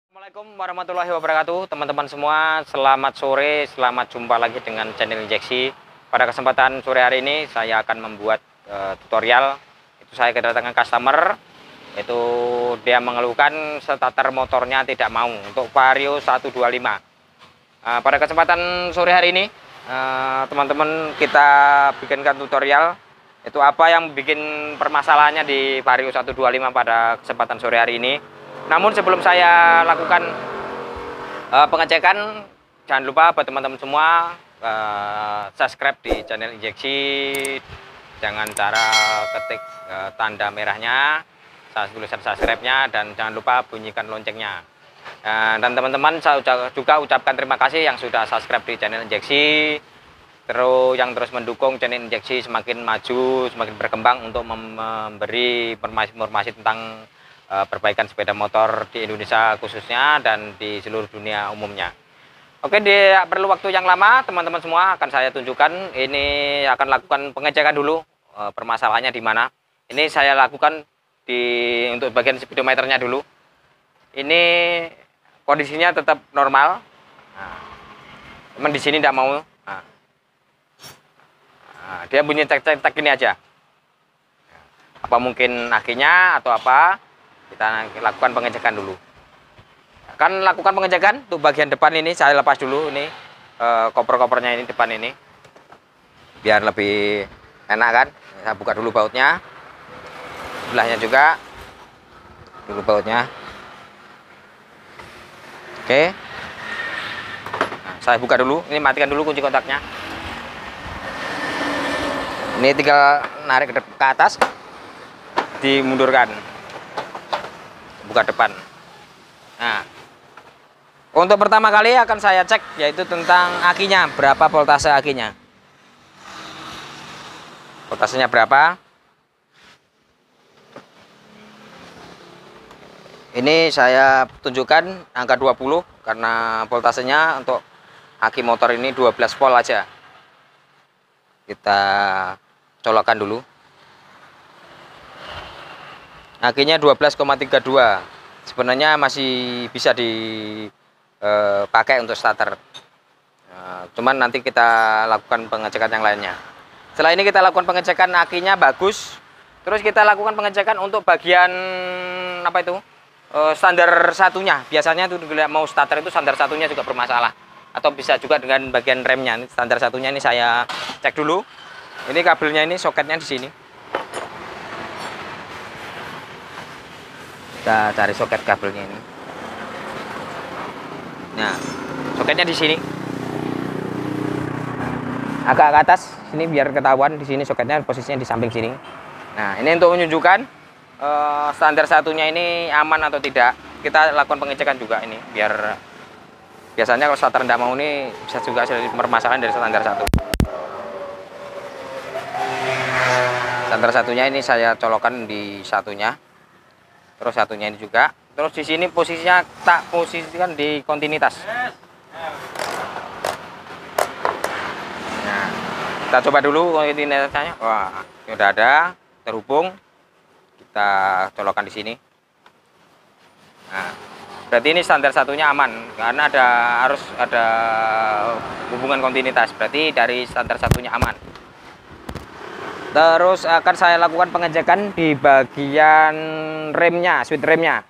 Assalamualaikum warahmatullahi wabarakatuh, teman-teman semua. Selamat sore, selamat jumpa lagi dengan channel injeksi. Pada kesempatan sore hari ini saya akan membuat tutorial. Itu saya kedatangan customer, itu dia mengeluhkan starter motornya tidak mau untuk Vario 125. Pada kesempatan sore hari ini teman-teman kita bikinkan tutorial itu apa yang bikin permasalahannya di Vario 125 pada kesempatan sore hari ini. Namun sebelum saya lakukan pengecekan, jangan lupa buat teman-teman semua subscribe di channel injeksi dengan cara ketik tanda merahnya, tulisan subscribe-nya, dan jangan lupa bunyikan loncengnya. Dan teman-teman saya juga ucapkan terima kasih yang sudah subscribe di channel injeksi, terus yang terus mendukung channel injeksi semakin maju, semakin berkembang untuk memberi informasi tentang perbaikan sepeda motor di Indonesia khususnya dan di seluruh dunia umumnya. Oke, tidak perlu waktu yang lama, teman-teman semua akan saya tunjukkan. Ini akan lakukan pengecekan dulu permasalahannya di mana. Ini saya lakukan untuk bagian speedometernya dulu. Ini kondisinya tetap normal. Cuman di sini tidak mau. Dia bunyi cek ini aja. Apa mungkin akinya atau apa? Kita lakukan pengecekan dulu. Akan lakukan pengecekan untuk bagian depan ini saya lepas dulu ini koper-kopernya ini depan ini biar lebih enak kan. Saya buka dulu bautnya, sebelahnya juga dulu bautnya. Oke, saya buka dulu. Ini matikan dulu kunci kontaknya. Ini tinggal narik ke atas, dimundurkan, buka depan. Nah, untuk pertama kali akan saya cek yaitu tentang akinya, berapa voltase akinya. Voltasenya berapa? Ini saya tunjukkan angka 20 karena voltasenya untuk aki motor ini 12 volt aja. Kita colokkan dulu. Akinya 12,32. Sebenarnya masih bisa dipakai untuk starter. Cuman nanti kita lakukan pengecekan yang lainnya. Setelah ini kita lakukan pengecekan akinya bagus. Terus kita lakukan pengecekan untuk bagian apa itu? Standar satunya. Biasanya itu mau starter itu standar satunya juga bermasalah. Atau bisa juga dengan bagian remnya. Standar satunya ini saya cek dulu. Ini kabelnya ini soketnya di sini. Kita cari soket kabelnya ini. Nah, soketnya di sini. Agak ke atas sini biar ketahuan di sini soketnya posisinya di samping sini. Nah, ini untuk menunjukkan standar satunya ini aman atau tidak. Kita lakukan pengecekan juga ini biar biasanya kalau starter tidak mau ini bisa juga permasalahan dari standar satu. Standar satunya ini saya colokan di satunya. Terus satunya ini juga. Terus di sini posisinya tak posisikan di kontinuitas. Nah, kita coba dulu kontinuitasnya. Wah, ini udah ada, terhubung. Kita colokan di sini. Nah, berarti ini standar satunya aman karena harus ada hubungan kontinuitas. Berarti dari standar satunya aman. Terus akan saya lakukan pengecekan di bagian remnya, switch remnya.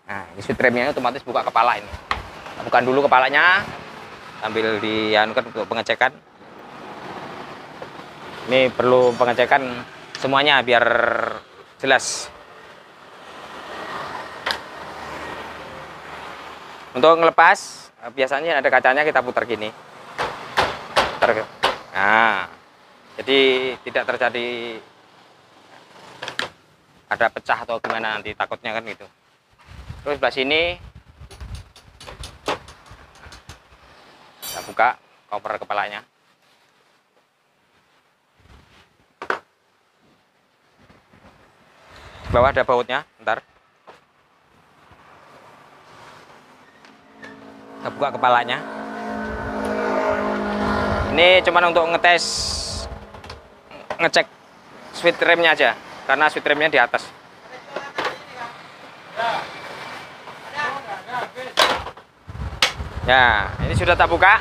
Nah, di switch remnya otomatis buka kepala ini. Kita bukan dulu kepalanya, sambil dianukan untuk pengecekan. Ini perlu pengecekan semuanya biar jelas. Untuk ngelepas, biasanya ada kacanya kita putar gini. Nah, jadi tidak terjadi ada pecah atau gimana nanti takutnya kan gitu. Terus sebelah sini kita buka cover kepalanya. Di bawah ada bautnya, ntar kita buka kepalanya. Ini cuma untuk ngecek switch remnya aja, karena switch remnya di atas. Ya, ini sudah tak buka.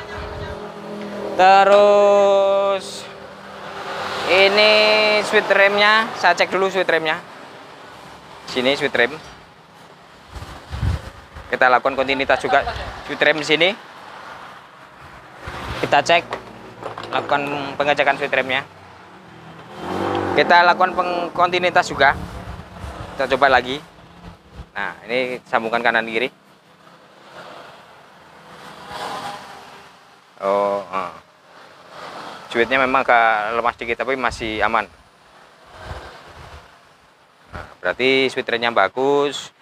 Terus ini switch remnya, saya cek dulu switch remnya. Sini switch rem. Kita lakukan kontinuitas juga switch rem di sini. Kita cek, lakukan pengecekan switch remnya. Kita lakukan kontinuitas juga. Kita coba lagi. Nah, ini sambungkan kanan kiri. Oh, switchnya memang agak lemah sedikit tapi masih aman. Nah, berarti switch remnya bagus.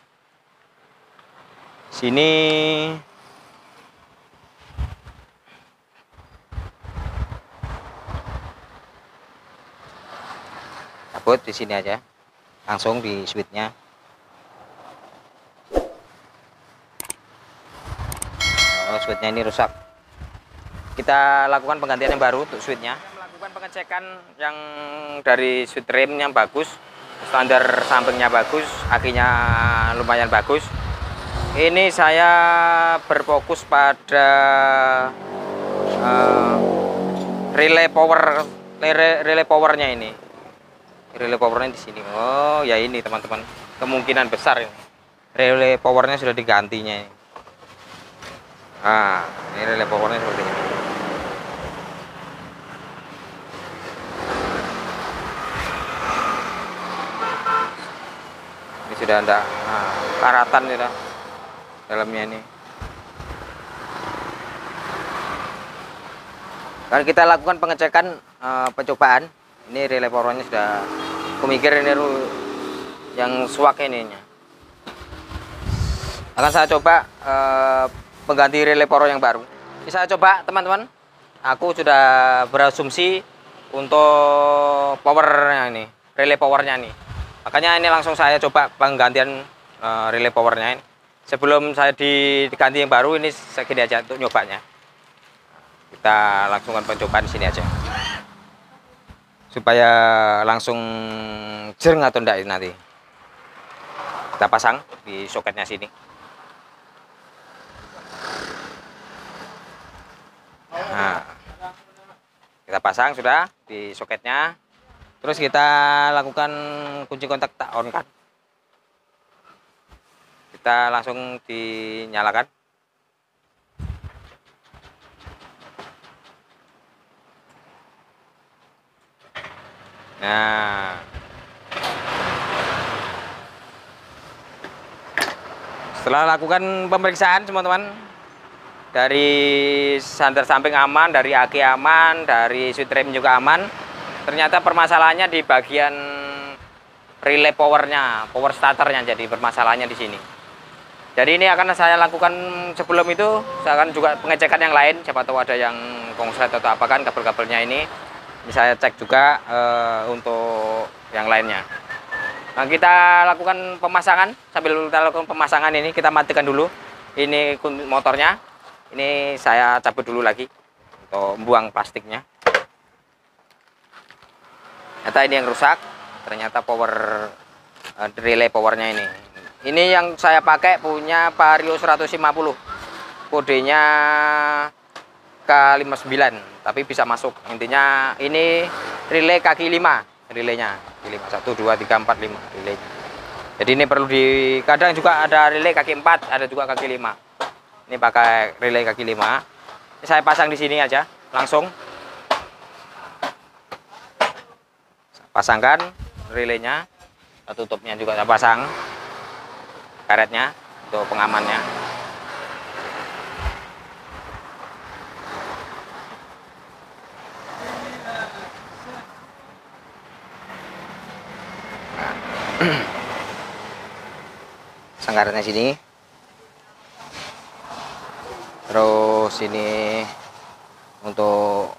Sini cabut di sini aja, langsung di switchnya. Oh, switchnya ini rusak. Kita lakukan penggantian yang baru untuk switchnya. Melakukan pengecekan yang dari switch rem yang bagus, standar sampingnya bagus, akinya lumayan bagus. Ini saya berfokus pada relay powernya ini. Relay powernya di sini. Oh ya ini teman-teman, kemungkinan besar ini relay powernya sudah digantinya ini. Nah, ini relay powernya seperti ini. Ini sudah ada karatan sudah dalamnya ini. Kan kita lakukan pengecekan percobaan. Ini relay powernya sudah, aku mikir ini yang suak ininya. Akan saya coba pengganti relay power yang baru. Ini saya coba teman-teman. Aku sudah berasumsi untuk powernya ini, relay powernya nih. Makanya ini langsung saya coba penggantian relay powernya ini. Sebelum saya diganti yang baru, ini segini aja untuk nyobanya. Kita langsungkan pencobaan di sini aja, supaya langsung jeng atau enggak nanti. Kita pasang di soketnya sini. Nah, kita pasang sudah di soketnya. Terus kita lakukan kunci kontak tak on kan. Kita langsung dinyalakan. Nah, setelah lakukan pemeriksaan teman-teman, dari sandar samping aman, dari aki aman, dari switch rem juga aman. Ternyata permasalahannya di bagian relay powernya, power starternya, jadi permasalahannya di sini. Jadi ini akan saya lakukan sebelum itu, saya akan juga pengecekan yang lain, siapa tahu ada yang konslet atau apa kan kabel-kabelnya ini. Ini saya cek juga untuk yang lainnya. Nah, kita lakukan pemasangan. Sambil kita lakukan pemasangan ini, kita matikan dulu ini motornya. Ini saya cabut dulu lagi untuk buang plastiknya. Ternyata ini yang rusak. Ternyata power relay powernya ini. Ini yang saya pakai punya Vario 150. Kodenya K59, tapi bisa masuk. Intinya ini relay kaki 5, relaynya kaki 5, 1 2 3 4 5 relaynya. Jadi ini perlu kadang juga ada relay kaki 4, ada juga kaki 5. Ini pakai relay kaki 5. Ini saya pasang di sini aja langsung. Pasangkan relaynya, tutupnya juga saya pasang, karetnya untuk pengamannya. Pasang karetnya sini. Terus ini untuk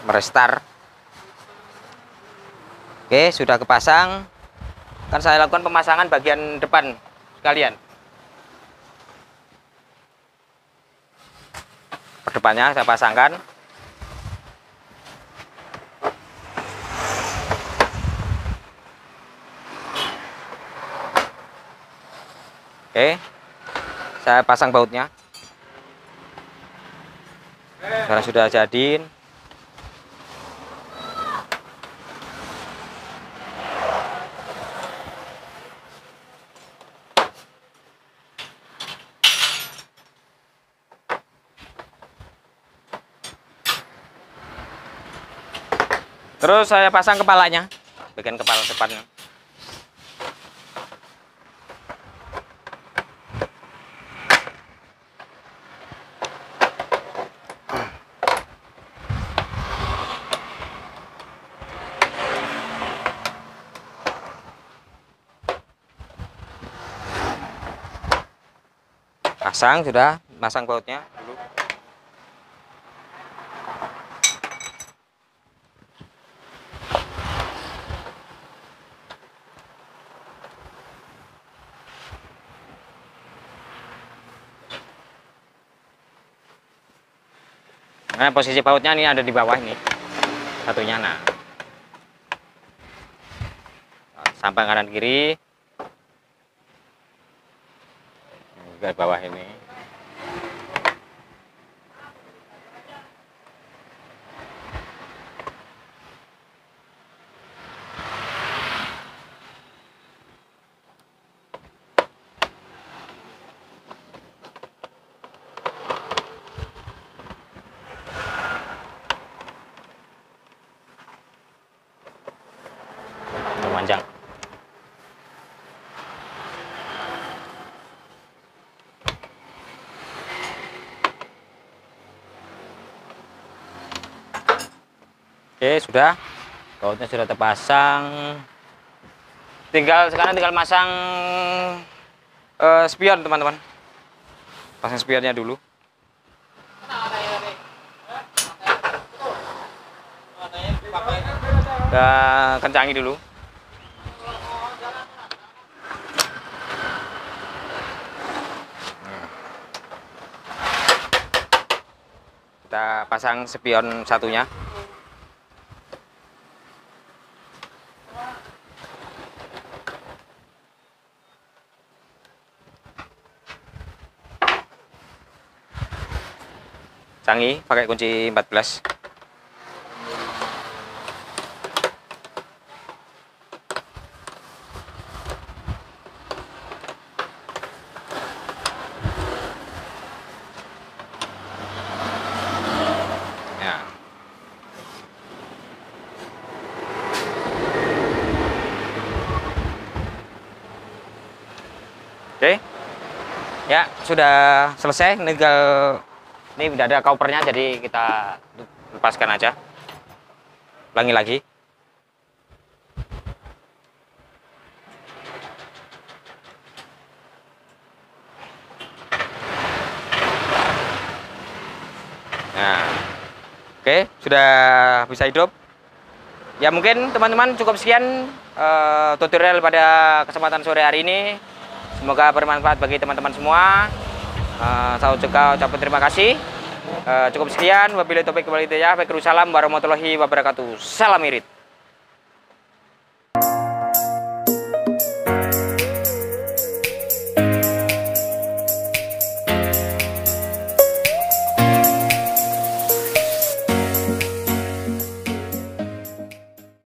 merestar. Oke, sudah kepasang. Kan saya lakukan pemasangan bagian depan sekalian. Perdepannya saya pasangkan. Oke, saya pasang bautnya. Karena sudah jadi. Terus saya pasang kepalanya, bagian kepala depannya. Pasang sudah, pasang bautnya dulu. Nah, posisi bautnya ini ada di bawah ini satunya. Nah, samping kanan kiri ke bawah ini. Panjang. Oke, sudah. Bautnya sudah terpasang. Sekarang tinggal masang spion, teman-teman. Pasang spionnya dulu. Kita kencangi dulu. Kita pasang spion satunya. Canggih pakai kunci 14. Ya. Oke. Ya, sudah selesai. Ini udah ada covernya, jadi kita lepaskan aja. Ulangi lagi. Nah, oke, sudah bisa hidup. Ya mungkin teman-teman cukup sekian tutorial pada kesempatan sore hari ini. Semoga bermanfaat bagi teman-teman semua. Saya juga ucapkan terima kasih. Cukup sekian. Wabillahi taufiq wal hidayah. Waalaikumsalam warahmatullahi wabarakatuh. Salam irit.